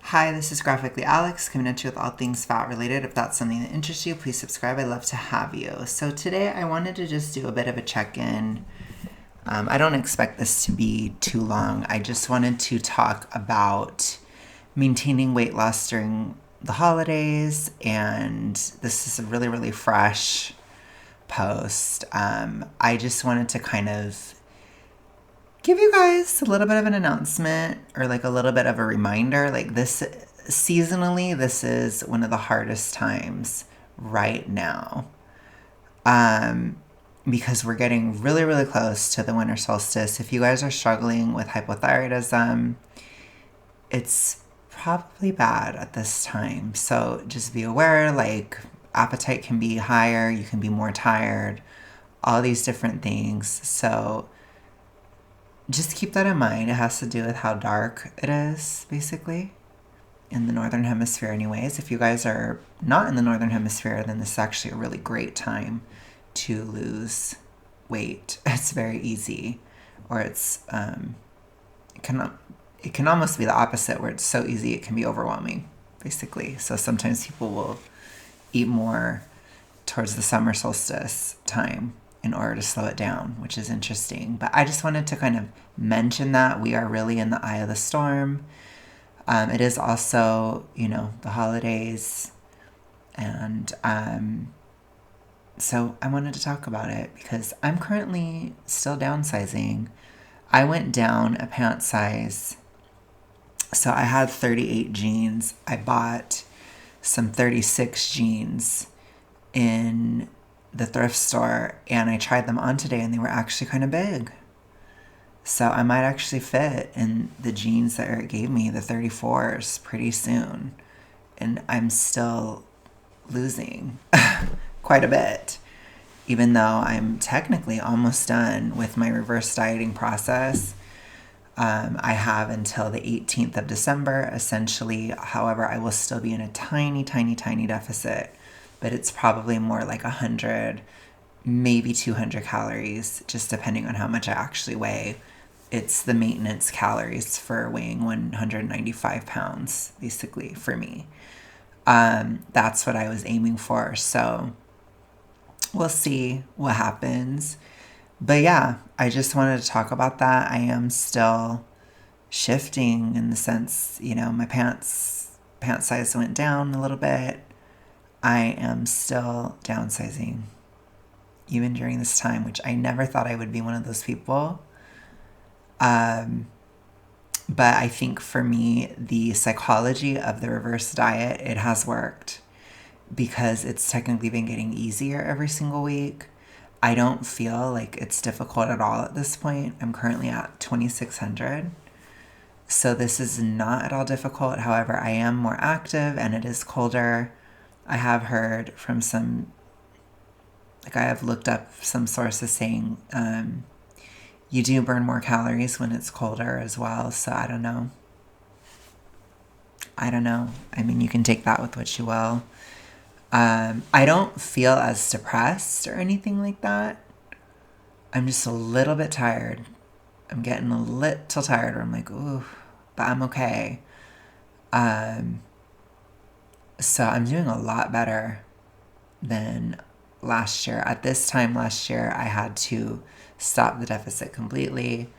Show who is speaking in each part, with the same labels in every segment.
Speaker 1: Hi, this is Graphically Alex coming at you with all things fat related. If that's something that interests you, please subscribe. I'd love to have you. So today I wanted to just do a bit of a check-in. I don't expect this to be too long. I just wanted to talk about maintaining weight loss during the holidays, and this is a really, really fresh post. I just wanted to kind of give you guys a little bit of an announcement or like a little bit of a reminder. Like this seasonally, this is one of the hardest times right now. Because we're getting really, really close to the winter solstice. If you guys are struggling with hypothyroidism, it's probably bad at this time. So just be aware, like appetite can be higher, you can be more tired, all these different things. So just keep that in mind. It has to do with how dark it is, basically, in the Northern Hemisphere anyways. If you guys are not in the Northern Hemisphere, then this is actually a really great time to lose weight. It's very easy. Or it can almost be the opposite, where it's so easy it can be overwhelming, basically. So sometimes people will eat more towards the summer solstice time in order to slow it down, which is interesting. But I just wanted to kind of mention that we are really in the eye of the storm. It is also, the holidays. And so I wanted to talk about it because I'm currently still downsizing. I went down a pant size. So I had 38 jeans. I bought some 36 jeans in the thrift store, and I tried them on today, and they were actually kind of big. So I might actually fit in the jeans that Eric gave me, the 34s, pretty soon. And I'm still losing quite a bit, even though I'm technically almost done with my reverse dieting process. I have until the 18th of December, essentially. However, I will still be in a tiny, tiny, tiny deficit, but it's probably more like 100, maybe 200 calories, just depending on how much I actually weigh. It's the maintenance calories for weighing 195 pounds, basically, for me. That's what I was aiming for. So we'll see what happens. But yeah, I just wanted to talk about that. I am still shifting in the sense, my pant size went down a little bit. I am still downsizing, even during this time, which I never thought I would be one of those people. But I think for me, the psychology of the reverse diet, it has worked because it's technically been getting easier every single week. I don't feel like it's difficult at all at this point. I'm currently at 2,600. So this is not at all difficult. However, I am more active and it is colder. I have heard from I have looked up some sources saying you do burn more calories when it's colder as well. So I don't know. I mean, you can take that with what you will. I don't feel as depressed or anything like that. I'm just a little bit tired. I'm getting a little tired where I'm like, ooh, but I'm okay. So I'm doing a lot better than last year. At this time last year, I had to stop the deficit completely.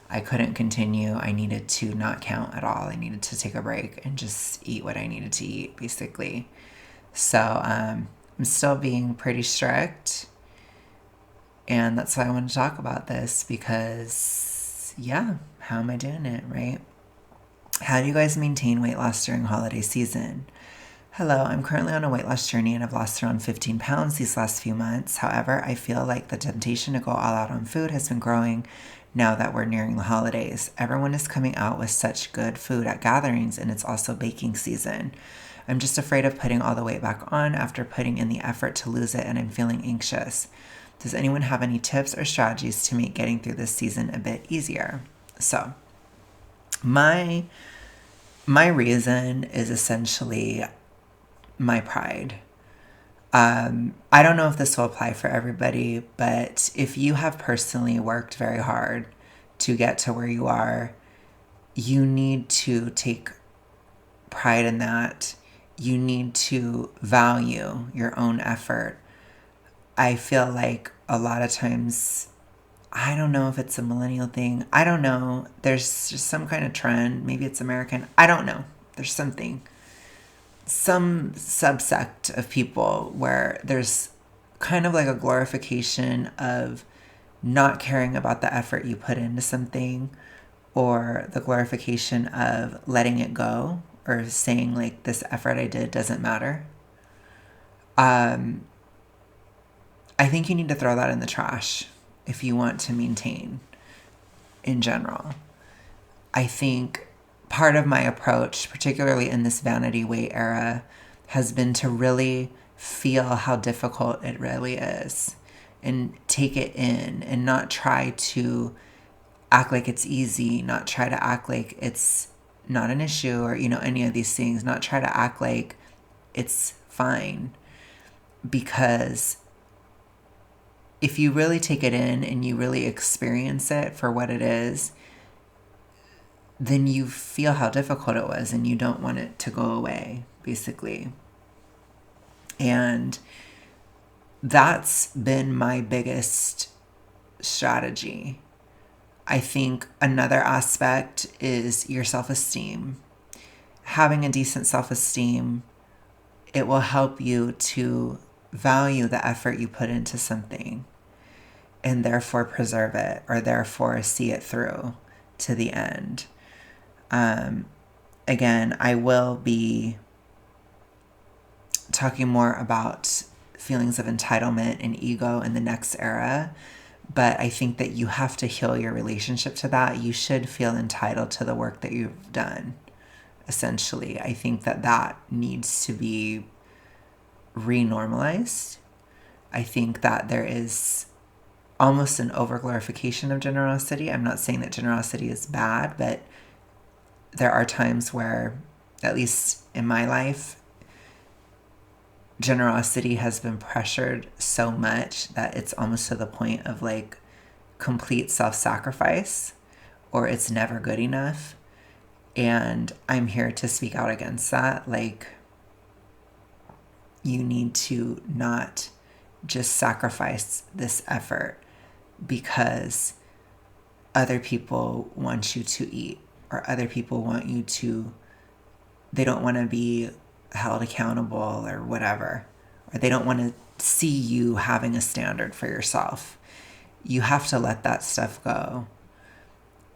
Speaker 1: I couldn't continue. I needed to not count at all. I needed to take a break and just eat what I needed to eat, basically. So I'm still being pretty strict. And that's why I want to talk about this because, how am I doing it, right? How do you guys maintain weight loss during holiday season? Hello, I'm currently on a weight loss journey and I've lost around 15 pounds these last few months. However, I feel like the temptation to go all out on food has been growing now that we're nearing the holidays. Everyone is coming out with such good food at gatherings, and it's also baking season. I'm just afraid of putting all the weight back on after putting in the effort to lose it, and I'm feeling anxious. Does anyone have any tips or strategies to make getting through this season a bit easier? So, my reason is essentially my pride. I don't know if this will apply for everybody, but if you have personally worked very hard to get to where you are, you need to take pride in that. You need to value your own effort. I feel like a lot of times, I don't know if it's a millennial thing. I don't know. There's just some kind of trend. Maybe it's American. I don't know. There's something. Some subsect of people where there's kind of like a glorification of not caring about the effort you put into something, or the glorification of letting it go, or saying like this effort I did doesn't matter. I think you need to throw that in the trash if you want to maintain in general. I think part of my approach, particularly in this vanity weight era, has been to really feel how difficult it really is and take it in and not try to act like it's easy, not try to act like it's not an issue or, any of these things, not try to act like it's fine. Because if you really take it in and you really experience it for what it is, then you feel how difficult it was and you don't want it to go away, basically. And that's been my biggest strategy. I think another aspect is your self-esteem. Having a decent self-esteem, it will help you to value the effort you put into something and therefore preserve it, or therefore see it through to the end. Again, I will be talking more about feelings of entitlement and ego in the next era, but I think that you have to heal your relationship to that. You should feel entitled to the work that you've done, essentially. I think that that needs to be renormalized. I think that there is almost an overglorification of generosity. I'm not saying that generosity is bad, but there are times where, at least in my life, generosity has been pressured so much that it's almost to the point of like complete self-sacrifice, or it's never good enough. And I'm here to speak out against that. Like, you need to not just sacrifice this effort because other people want you to eat, or other people want you to, they don't want to be held accountable or whatever, or they don't want to see you having a standard for yourself. You have to let that stuff go.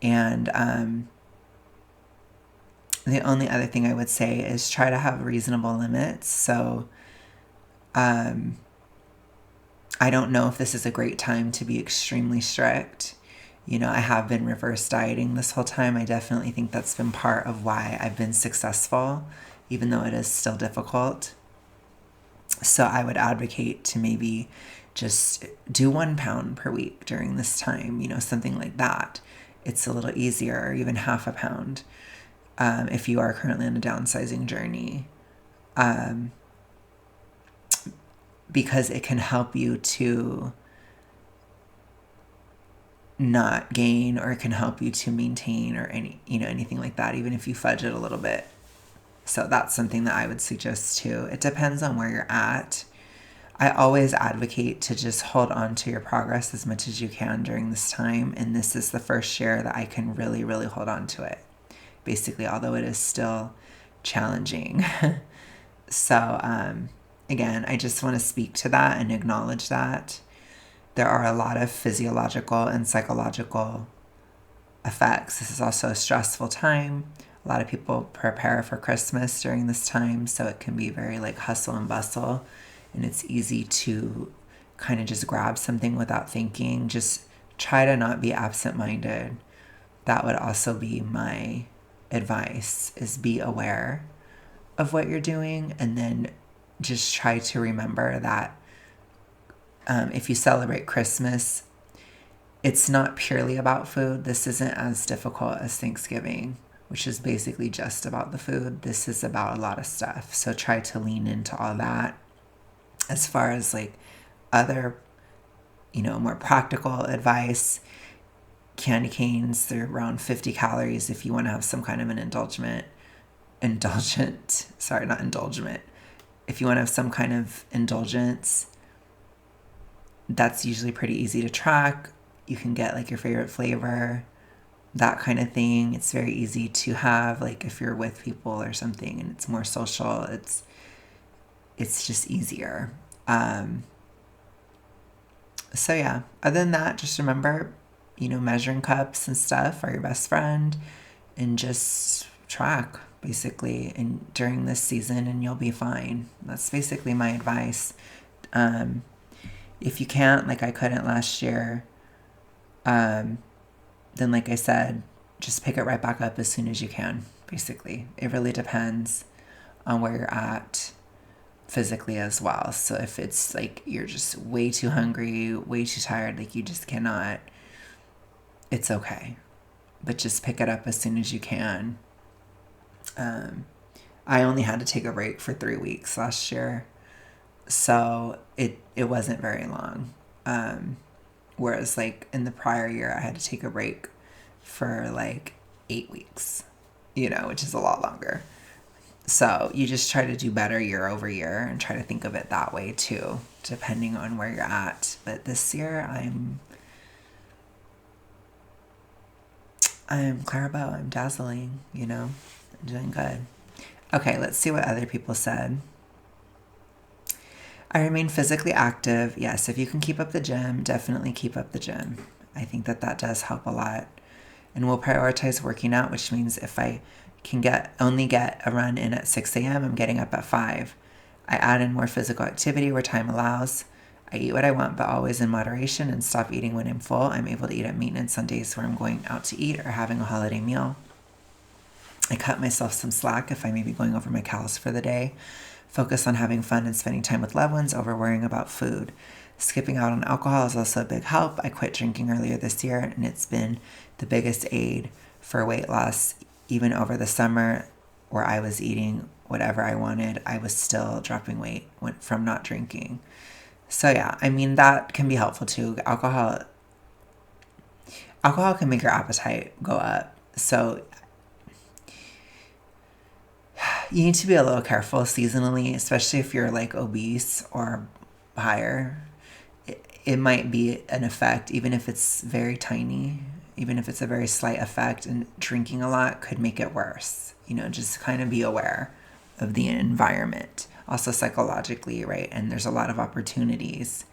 Speaker 1: And the only other thing I would say is try to have reasonable limits. So I don't know if this is a great time to be extremely strict. I have been reverse dieting this whole time. I definitely think that's been part of why I've been successful, even though it is still difficult. So I would advocate to maybe just do 1 pound per week during this time, something like that. It's a little easier, or even half a pound, if you are currently on a downsizing journey. Because it can help you to not gain, or it can help you to maintain, or anything like that, even if you fudge it a little bit. So that's something that I would suggest too. It depends on where you're at. I always advocate to just hold on to your progress as much as you can during this time. And this is the first year that I can really, really hold on to it, basically, although it is still challenging. So, again, I just want to speak to that and acknowledge that there are a lot of physiological and psychological effects. This is also a stressful time. A lot of people prepare for Christmas during this time, so it can be very like hustle and bustle, and it's easy to kind of just grab something without thinking. Just try to not be absent-minded. That would also be my advice, is be aware of what you're doing, and then just try to remember that if you celebrate Christmas, it's not purely about food. This isn't as difficult as Thanksgiving, which is basically just about the food. This is about a lot of stuff. So try to lean into all that. As far as like other, more practical advice, candy canes, they're around 50 calories if you want to have some kind of an indulgence. indulgent, sorry, not indulgent. If you want to have some kind of indulgence, that's usually pretty easy to track. You can get like your favorite flavor, that kind of thing. It's very easy to have, like if you're with people or something and it's more social, it's just easier. So yeah, other than that, just remember, measuring cups and stuff are your best friend, and just track basically and during this season, and you'll be fine. That's basically my advice. If you can't, like I couldn't last year, then like I said, just pick it right back up as soon as you can. Basically, it really depends on where you're at physically as well. So if it's like you're just way too hungry, way too tired, like you just cannot, it's okay. But just pick it up as soon as you can. I only had to take a break for 3 weeks last year, so it wasn't very long. Whereas like in the prior year, I had to take a break for like 8 weeks, which is a lot longer. So you just try to do better year over year and try to think of it that way too, depending on where you're at. But this year I'm Clarabelle. I'm dazzling, I'm doing good. Okay, let's see what other people said. I remain physically active. Yes, if you can keep up the gym, definitely keep up the gym. I think that does help a lot. And we'll prioritize working out, which means if I can only get a run in at 6 a.m., I'm getting up at 5. I add in more physical activity where time allows. I eat what I want, but always in moderation, and stop eating when I'm full. I'm able to eat at maintenance on days where I'm going out to eat or having a holiday meal. I cut myself some slack if I may be going over my calories for the day. Focus on having fun and spending time with loved ones over worrying about food. Skipping out on alcohol is also a big help. I quit drinking earlier this year, and it's been the biggest aid for weight loss. Even over the summer where I was eating whatever I wanted, I was still dropping weight from not drinking. So yeah, I mean, that can be helpful too. Alcohol can make your appetite go up. So you need to be a little careful seasonally, especially if you're like obese or higher. It might be an effect, even if it's very tiny, even if it's a very slight effect, and drinking a lot could make it worse. Just kind of be aware of the environment. Also psychologically, right? And there's a lot of opportunities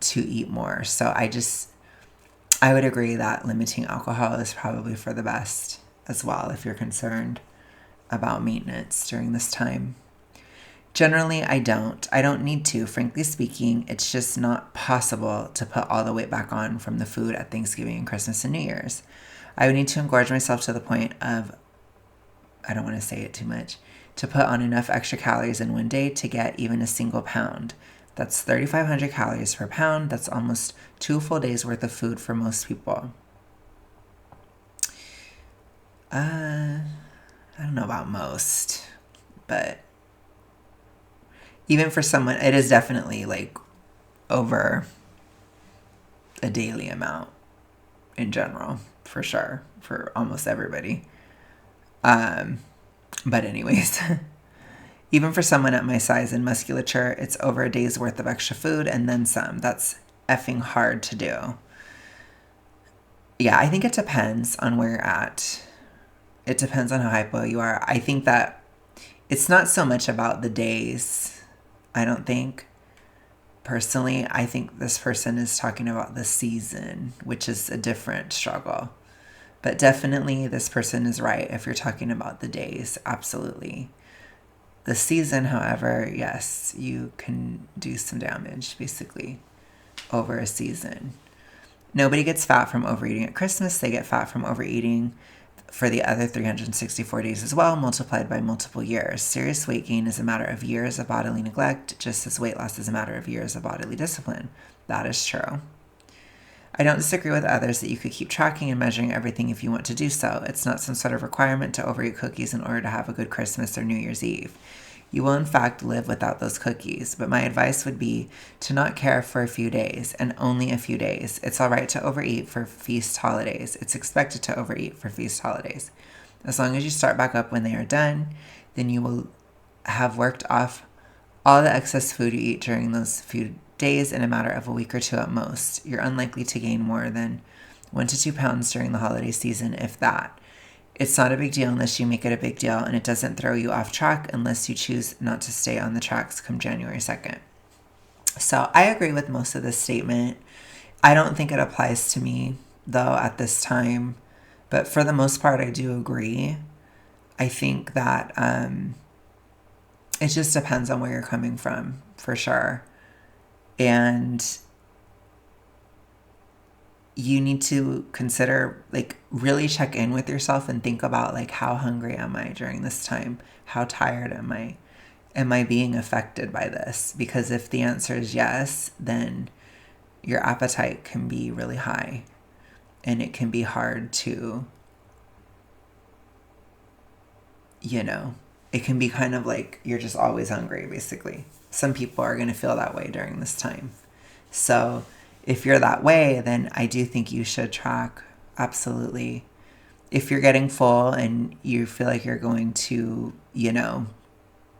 Speaker 1: to eat more. So I would agree that limiting alcohol is probably for the best as well if you're concerned about maintenance during this time. Generally, I don't need to. Frankly speaking, it's just not possible to put all the weight back on from the food at Thanksgiving and Christmas and New Year's. I would need to engorge myself to the point of, I don't want to say it too much, to put on enough extra calories in one day to get even a single pound. That's 3,500 calories per pound. That's almost 2 full days worth of food for most people. I don't know about most, but even for someone, it is definitely like over a daily amount in general, for sure, for almost everybody. But anyways, even for someone at my size and musculature, it's over a day's worth of extra food and then some. That's effing hard to do. Yeah, I think it depends on where you're at. It depends on how hypo you are. I think that it's not so much about the days, I don't think. Personally, I think this person is talking about the season, which is a different struggle. But definitely this person is right if you're talking about the days, absolutely. The season, however, yes, you can do some damage, basically, over a season. Nobody gets fat from overeating at Christmas. They get fat from overeating for the other 364 days as well, multiplied by multiple years. Serious weight gain is a matter of years of bodily neglect, just as weight loss is a matter of years of bodily discipline. That is true. I don't disagree with others that you could keep tracking and measuring everything if you want to do so. It's not some sort of requirement to overeat cookies in order to have a good Christmas or New Year's Eve. You will in fact live without those cookies, but my advice would be to not care for a few days, and only a few days. It's all right to overeat for feast holidays. It's expected to overeat for feast holidays. As long as you start back up when they are done, then you will have worked off all the excess food you eat during those few days in a matter of a week or two at most. You're unlikely to gain more than 1 to 2 pounds during the holiday season, if that. It's not a big deal unless you make it a big deal, and it doesn't throw you off track unless you choose not to stay on the tracks come January 2nd. So I agree with most of this statement. I don't think it applies to me, though, at this time. But for the most part, I do agree. I think that it just depends on where you're coming from, for sure. And you need to consider, like, really check in with yourself and think about, like, how hungry am I during this time? How tired am I? Am I being affected by this? Because if the answer is yes, then your appetite can be really high and it can be hard to, it can be kind of like you're just always hungry, basically. Some people are going to feel that way during this time. So if you're that way, then I do think you should track. Absolutely. If you're getting full and you feel like you're going to,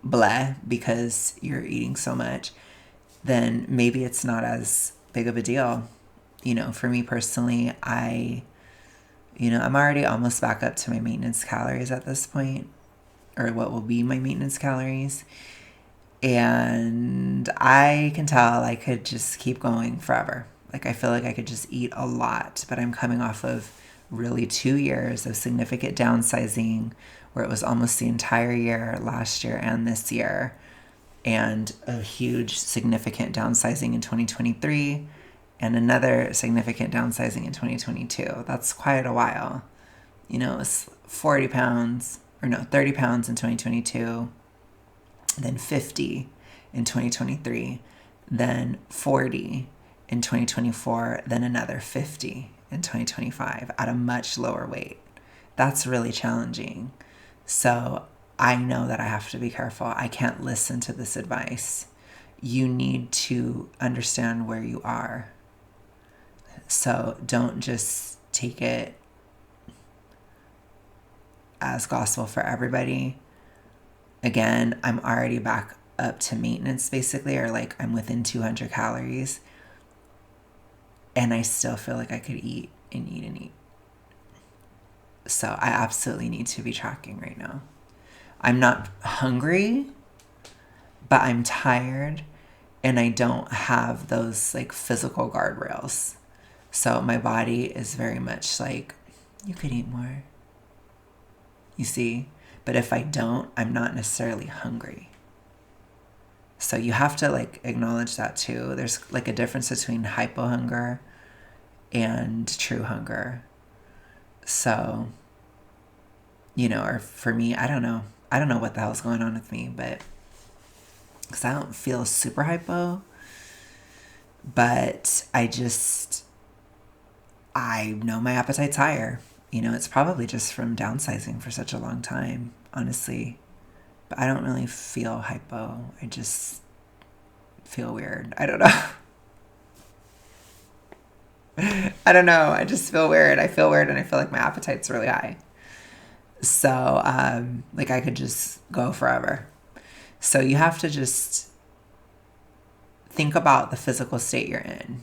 Speaker 1: bleh because you're eating so much, then maybe it's not as big of a deal. For me personally, I'm already almost back up to my maintenance calories at this point, or what will be my maintenance calories. And I can tell I could just keep going forever. Like, I feel like I could just eat a lot, but I'm coming off of really 2 years of significant downsizing where it was almost the entire year last year and this year, and a huge significant downsizing in 2023 and another significant downsizing in 2022. That's quite a while. It was 30 pounds in 2022, then 50 in 2023, then 40 in 2024, then another 50 in 2025 at a much lower weight. That's really challenging. So I know that I have to be careful. I can't listen to this advice. You need to understand where you are. So don't just take it as gospel for everybody. Again, I'm already back up to maintenance, basically, or like I'm within 200 calories. And I still feel like I could eat and eat and eat. So I absolutely need to be tracking right now. I'm not hungry, but I'm tired and I don't have those like physical guardrails. So my body is very much like, you could eat more. You see? But if I don't, I'm not necessarily hungry. So you have to like acknowledge that too. There's like a difference between hypohunger and true hunger. So, or for me, I don't know. I don't know what the hell's going on with me, but because I don't feel super hypo, but I know my appetite's higher. It's probably just from downsizing for such a long time, honestly. But I don't really feel hypo. I just feel weird. I don't know. I don't know. I just feel weird. I feel weird and I feel like my appetite's really high. So, like I could just go forever. So you have to just think about the physical state you're in.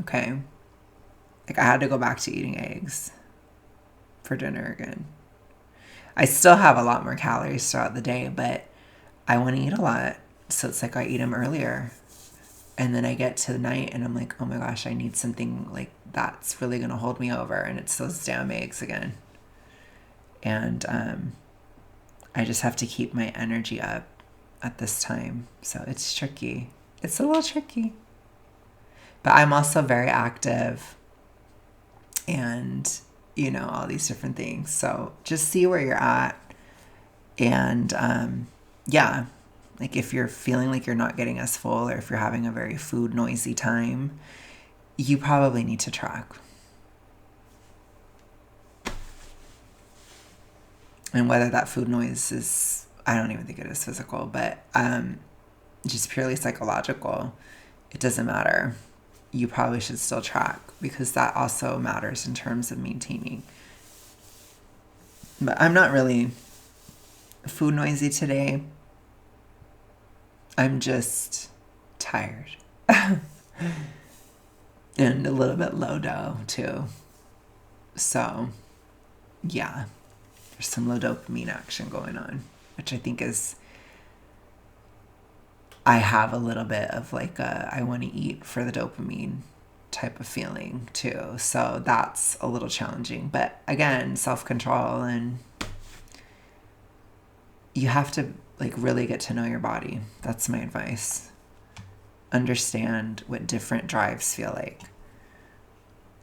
Speaker 1: Okay? Like I had to go back to eating eggs for dinner again. I still have a lot more calories throughout the day, but I want to eat a lot. So it's like I eat them earlier. And then I get to the night and I'm like, oh my gosh, I need something like that's really going to hold me over. And it's those damn eggs again. And I just have to keep my energy up at this time. So it's tricky. It's a little tricky. But I'm also very active and, all these different things. So just see where you're at. And yeah, like if you're feeling like you're not getting as full or if you're having a very food noisy time, you probably need to track. And whether that food noise is, I don't even think it is physical, but just purely psychological, it doesn't matter. You probably should still track because that also matters in terms of maintaining But I'm not really food noisy today. I'm just tired. And a little bit low dough too. So, yeah, there's some low dopamine action going on, which I think is, I have a little bit of like a I want to eat for the dopamine type of feeling too. So that's a little challenging. But again, self control, and you have to like really get to know your body. That's my advice. Understand what different drives feel like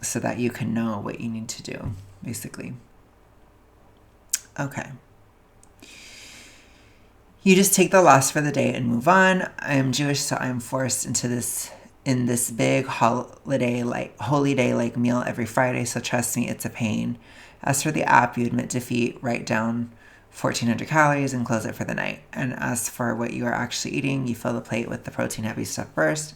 Speaker 1: so that you can know what you need to do, basically. Okay. You just take the loss for the day and move on. I am Jewish, so I'm forced into this in this big holy day like meal every Friday, so trust me, it's a pain. As for the app, you admit defeat, write down 1,400 calories and close it for the night. And as for what you are actually eating, you fill the plate with the protein heavy stuff first.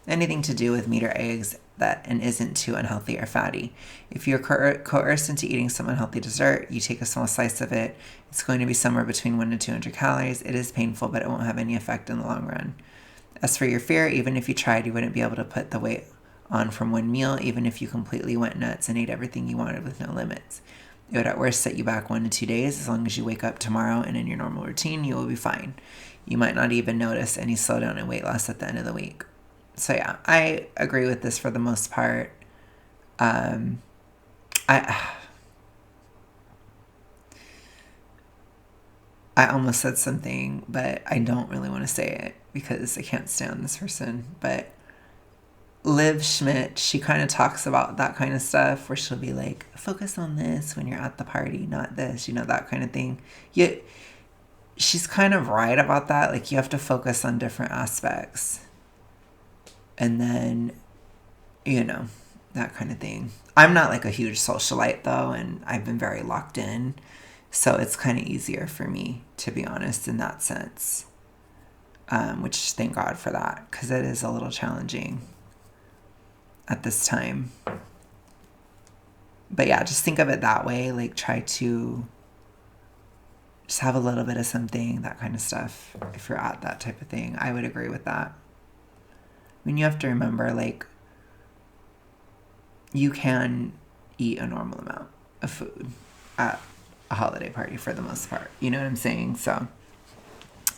Speaker 1: Anything to do with meat or eggs that and isn't too unhealthy or fatty. If you're coerced into eating some unhealthy dessert, you take a small slice of it. It's going to be somewhere between 1 to 200 calories. It is painful, but it won't have any effect in the long run. As for your fear, even if you tried, you wouldn't be able to put the weight on from one meal, even if you completely went nuts and ate everything you wanted with no limits. It would at worst set you back 1 to 2 days. As long as you wake up tomorrow and in your normal routine, you will be fine. You might not even notice any slowdown in weight loss at the end of the week. So yeah, I agree with this for the most part. I almost said something, but I don't really want to say it because I can't stand this person. But Liv Schmidt, she kind of talks about that kind of stuff where she'll be like, focus on this when you're at the party, not this, that kind of thing. Yet she's kind of right about that. Like, you have to focus on different aspects. And then, that kind of thing. I'm not like a huge socialite though, and I've been very locked in. So it's kind of easier for me, to be honest, in that sense. Which thank God for that, because it is a little challenging at this time. But yeah, just think of it that way. Like, try to just have a little bit of something, that kind of stuff. If you're at that type of thing, I would agree with that. I mean, you have to remember, like, you can eat a normal amount of food at a holiday party for the most part. You know what I'm saying? So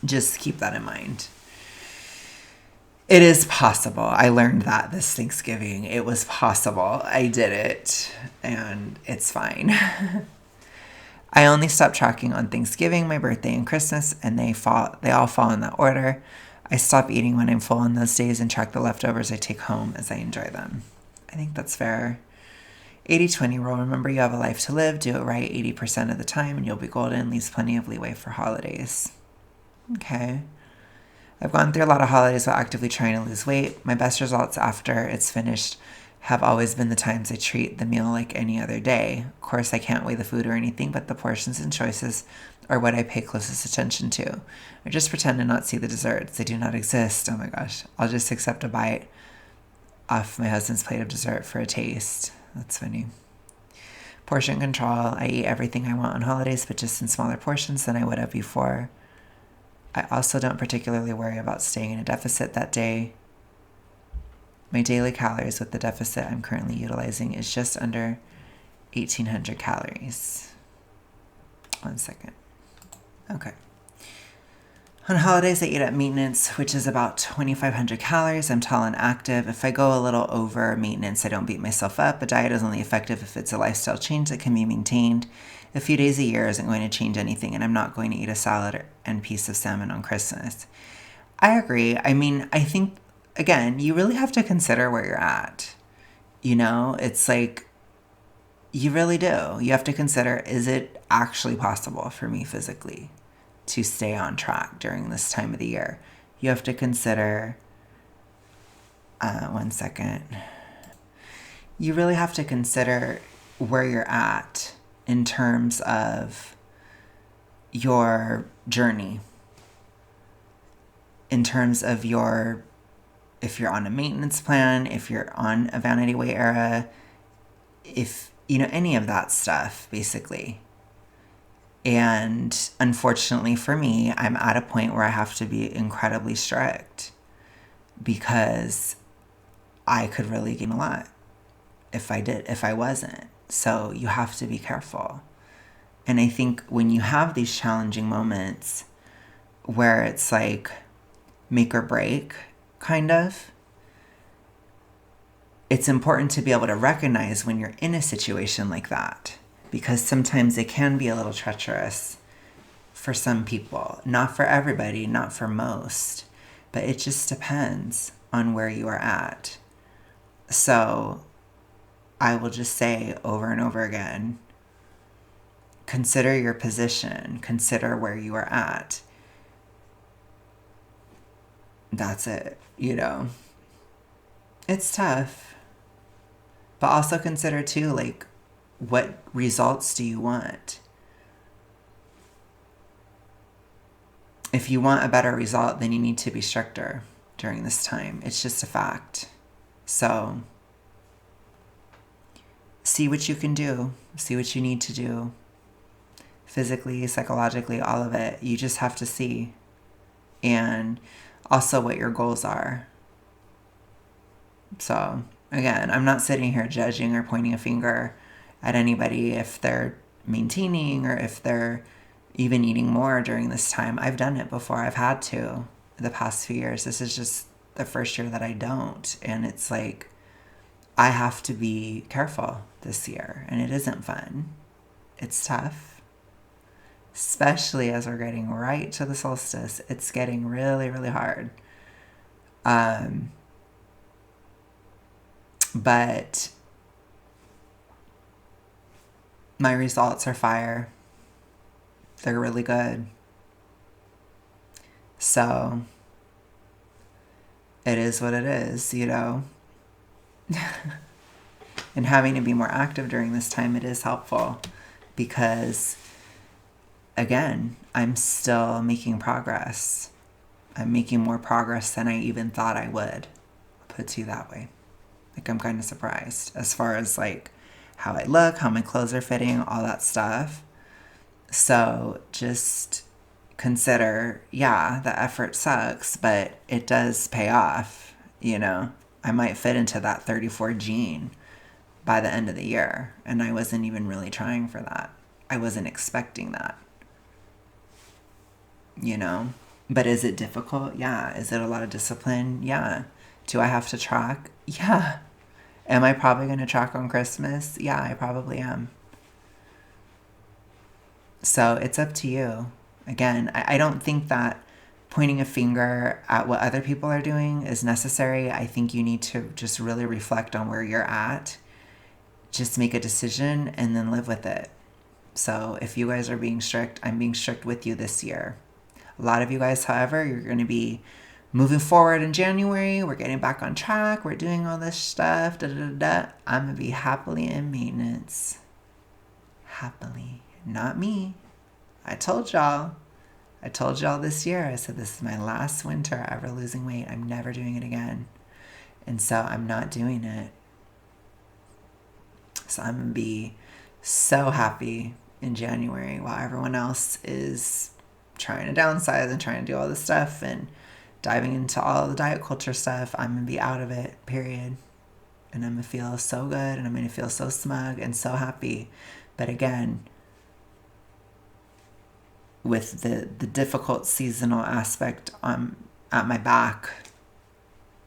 Speaker 1: just keep that in mind. It is possible. I learned that this Thanksgiving. It was possible. I did it, and it's fine. I only stop tracking on Thanksgiving, my birthday, and Christmas, and they all fall in that order. I stop eating when I'm full on those days and track the leftovers I take home as I enjoy them. I think that's fair. 80-20 rule. Remember, you have a life to live. Do it right 80% of the time and you'll be golden. Leaves plenty of leeway for holidays. Okay. I've gone through a lot of holidays while actively trying to lose weight. My best results after it's finished have always been the times I treat the meal like any other day. Of course, I can't weigh the food or anything, but the portions and choices are what I pay closest attention to. I just pretend to not see the desserts. They do not exist. Oh my gosh. I'll just accept a bite off my husband's plate of dessert for a taste. That's funny. Portion control. I eat everything I want on holidays, but just in smaller portions than I would have before. I also don't particularly worry about staying in a deficit that day. My daily calories with the deficit I'm currently utilizing is just under 1,800 calories. 1 second. Okay. On holidays, I eat at maintenance, which is about 2,500 calories. I'm tall and active. If I go a little over maintenance, I don't beat myself up. A diet is only effective if it's a lifestyle change that can be maintained. A few days a year isn't going to change anything, and I'm not going to eat a salad and piece of salmon on Christmas. I agree. I mean, I think, again, you really have to consider where you're at. It's like, you really do. You have to consider, is it actually possible for me physically to stay on track during this time of the year? You have to consider, 1 second. You really have to consider where you're at in terms of your journey, in terms of if you're on a maintenance plan, if you're on a vanity weight era, if, any of that stuff, basically. And unfortunately for me, I'm at a point where I have to be incredibly strict because I could really gain a lot if I wasn't. So you have to be careful. And I think when you have these challenging moments where it's like make or break, kind of, it's important to be able to recognize when you're in a situation like that, because sometimes it can be a little treacherous for some people. Not for everybody, not for most, but it just depends on where you are at. So I will just say over and over again, consider your position, consider where you are at. That's it, you know. It's tough. But also consider too, like, what results do you want? If you want a better result, then you need to be stricter during this time. It's just a fact. So see what you can do. See what you need to do. Physically, psychologically, all of it. You just have to see. And also what your goals are. So, again, I'm not sitting here judging or pointing a finger at anybody if they're maintaining or if they're even eating more during this time. I've done it before. I've had to the past few years. This is just the first year that I don't. And it's like, I have to be careful this year. And it isn't fun. It's tough. Especially as we're getting right to the solstice. It's getting really, really hard. But my results are fire. They're really good. So it is what it is, you know. And having to be more active during this time, it is helpful because, again, I'm still making progress. I'm making more progress than I even thought I would. I'll put it to you that way. Like, I'm kind of surprised as far as like how I look, how my clothes are fitting, all that stuff. So just consider, yeah, the effort sucks, but it does pay off. You know, I might fit into that 34 gene by the end of the year. And I wasn't even really trying for that. I wasn't expecting that, you know. But is it difficult? Yeah. Is it a lot of discipline? Yeah. Do I have to track? Yeah. Am I probably going to track on Christmas? Yeah, I probably am. So it's up to you. Again, I don't think that pointing a finger at what other people are doing is necessary. I think you need to just really reflect on where you're at. Just make a decision and then live with it. So if you guys are being strict, I'm being strict with you this year. A lot of you guys, however, you're going to be moving forward in January. We're getting back on track. We're doing all this stuff. Da, da, da, da. I'm going to be happily in maintenance. Happily. Not me. I told y'all this year. I said, this is my last winter ever losing weight. I'm never doing it again. And so I'm not doing it. So I'm going to be so happy in January while everyone else is trying to downsize and trying to do all this stuff and diving into all the diet culture stuff. I'm going to be out of it, period. And I'm going to feel so good and I'm going to feel so smug and so happy. But again, with the difficult seasonal aspect at my back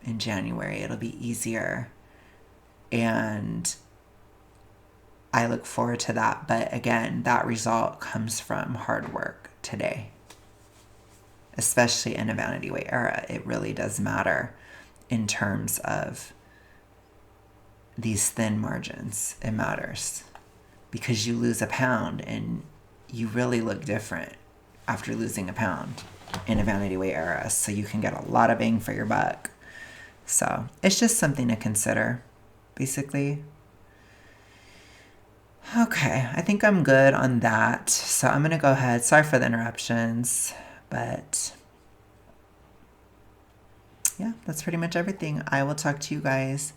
Speaker 1: in January, it'll be easier. And I look forward to that. But again, that result comes from hard work today. Especially in a vanity weight era, it really does matter in terms of these thin margins. It matters because you lose a pound and you really look different after losing a pound in a vanity weight era. So you can get a lot of bang for your buck. So it's just something to consider, basically. Okay, I think I'm good on that. So I'm going to go ahead. Sorry for the interruptions. But yeah, that's pretty much everything. I will talk to you guys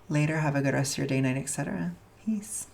Speaker 1: later. Have a good rest of your day, night, etc. Peace.